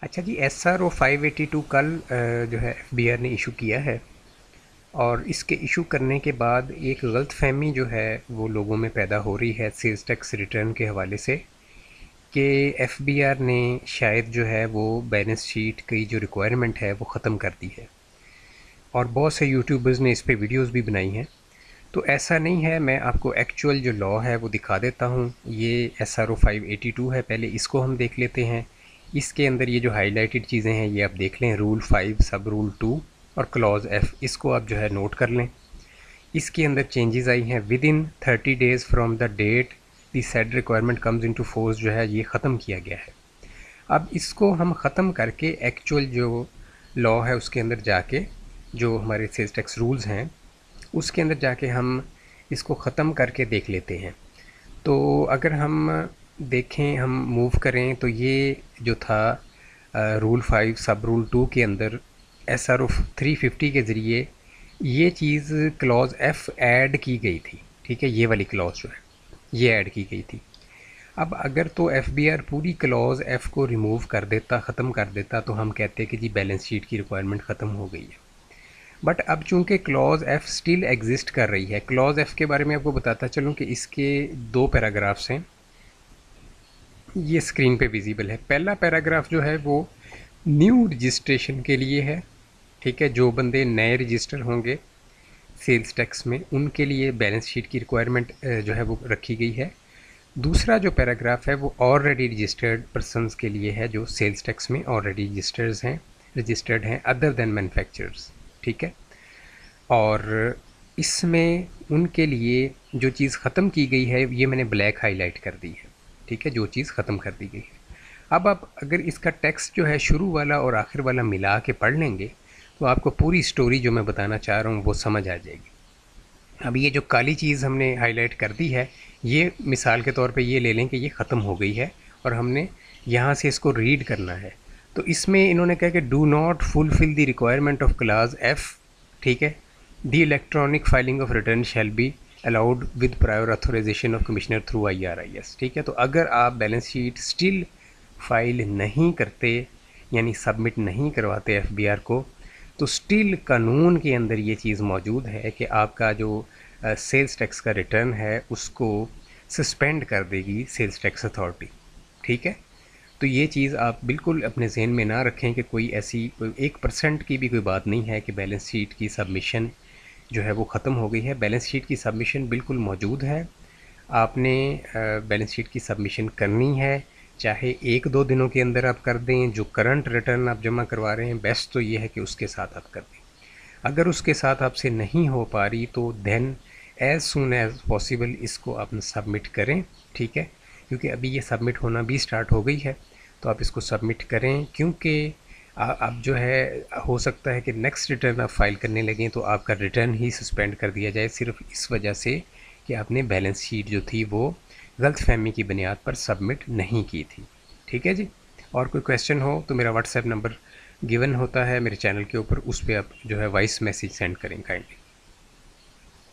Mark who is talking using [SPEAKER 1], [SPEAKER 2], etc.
[SPEAKER 1] اچھا جی، SRO 582 کل جو ہے FBR نے ایشو کیا ہے، اور اس کے ایشو کرنے کے بعد ایک غلط فہمی جو ہے وہ لوگوں میں پیدا ہو رہی ہے سیلز ٹیکس ریٹرن کے حوالے سے، کہ FBR نے شاید جو ہے وہ بیلنس شیٹ کی جو ریکوائرمنٹ ہے وہ ختم کر دی ہے، اور بہت سے یوٹیوبرز نے اس پہ ویڈیوز بھی بنائی ہیں۔ تو ایسا نہیں ہے، میں آپ کو ایکچوئل جو لا ہے وہ دکھا دیتا ہوں۔ یہ SRO 582 ہے، پہلے اس کو ہم دیکھ لیتے ہیں۔ اس کے اندر یہ جو ہائی لائٹڈ چیزیں ہیں یہ آپ دیکھ لیں، رول 5 سب رول 2 اور کلوز F، اس کو آپ جو ہے نوٹ کر لیں۔ اس کے اندر چینجز آئی ہیں with in 30 days from the date the said requirement comes into force, جو ہے یہ ختم کیا گیا ہے۔ اب اس کو ہم ختم کر کے ایکچوئل جو لا ہے اس کے اندر جا کے، جو ہمارے سیلز ٹیکس رولز ہیں اس کے اندر جا کے ہم اس کو ختم کر کے دیکھ لیتے ہیں۔ تو اگر ہم دیکھیں، ہم موو کریں، تو یہ جو تھا رول 5 سب رول 2 کے اندر SRO 350 کے ذریعے یہ چیز کلوز F ایڈ کی گئی تھی، ٹھیک ہے، یہ والی کلوز جو ہے یہ ایڈ کی گئی تھی۔ اب اگر تو FBR پوری کلوز F کو ریموو کر دیتا، ختم کر دیتا، تو ہم کہتے کہ جی بیلنس شیٹ کی ریکوائرمنٹ ختم ہو گئی ہے۔ بٹ اب چونکہ کلوز F سٹل ایگزسٹ کر رہی ہے، کلوز F کے بارے میں آپ کو بتاتا چلوں کہ اس کے 2 پیراگرافس ہیں، یہ اسکرین پہ ویزیبل ہے۔ پہلا پیراگراف جو ہے وہ نیو رجسٹریشن کے لیے ہے، ٹھیک ہے، جو بندے نئے رجسٹر ہوں گے سیلز ٹیکس میں ان کے لیے بیلنس شیٹ کی ریکوائرمنٹ جو ہے وہ رکھی گئی ہے۔ دوسرا جو پیراگراف ہے وہ آلریڈی رجسٹرڈ پرسنز کے لیے ہے، جو سیلز ٹیکس میں آلریڈی رجسٹرڈ ہیں ادر دین مینوفیکچررز، ٹھیک ہے۔ اور اس میں ان کے لیے جو چیز ختم کی گئی ہے یہ میں نے بلیک ہائی لائٹ کر دی ہے، ٹھیک ہے، جو چیز ختم کر دی گئی ہے۔ اب آپ اگر اس کا ٹیکسٹ جو ہے شروع والا اور آخر والا ملا کے پڑھ لیں گے تو آپ کو پوری سٹوری جو میں بتانا چاہ رہا ہوں وہ سمجھ آ جائے گی۔ اب یہ جو کالی چیز ہم نے ہائی لائٹ کر دی ہے، یہ مثال کے طور پہ یہ لے لیں کہ یہ ختم ہو گئی ہے اور ہم نے یہاں سے اس کو ریڈ کرنا ہے۔ تو اس میں انہوں نے کہا کہ do not fulfil the requirement of class F، ٹھیک ہے، the electronic filing of return shall be allowed with prior authorization of commissioner through IRIS، ٹھیک ہے۔ تو اگر آپ بیلنس شیٹ سٹل فائل نہیں کرتے، یعنی سبمٹ نہیں کرواتے FBR کو، تو سٹل قانون کے اندر یہ چیز موجود ہے کہ آپ کا جو سیلز ٹیکس کا ریٹرن ہے اس کو سسپینڈ کر دے گی سیلز ٹیکس اتھارٹی، ٹھیک ہے۔ تو یہ چیز آپ بالکل اپنے ذہن میں نہ رکھیں کہ کوئی ایسی 1% کی بھی کوئی بات نہیں ہے کہ بیلنس شیٹ کی سبمیشن جو ہے وہ ختم ہو گئی ہے۔ بیلنس شیٹ کی سبمیشن بالکل موجود ہے، آپ نے بیلنس شیٹ کی سبمیشن کرنی ہے، چاہے 1-2 دنوں کے اندر آپ کر دیں، جو کرنٹ ریٹرن آپ جمع کروا رہے ہیں بیسٹ تو یہ ہے کہ اس کے ساتھ آپ کر دیں۔ اگر اس کے ساتھ آپ سے نہیں ہو پا رہی تو دین ایز سون ایز پاسبل اس کو آپ سبمٹ کریں، ٹھیک ہے، کیونکہ ابھی یہ سبمٹ ہونا بھی سٹارٹ ہو گئی ہے، تو آپ اس کو سبمٹ کریں، کیونکہ اب جو ہے ہو سکتا ہے کہ نیکسٹ ریٹرن آپ فائل کرنے لگیں تو آپ کا ریٹرن ہی سسپینڈ کر دیا جائے، صرف اس وجہ سے کہ آپ نے بیلنس شیٹ جو تھی وہ غلط فہمی کی بنیاد پر سبمٹ نہیں کی تھی، ٹھیک ہے جی۔ اور کوئی کویسچن ہو تو میرا واٹس ایپ نمبر گیون ہوتا ہے میرے چینل کے اوپر، اس پہ آپ جو ہے وائس میسیج سینڈ کریں کائنڈلی۔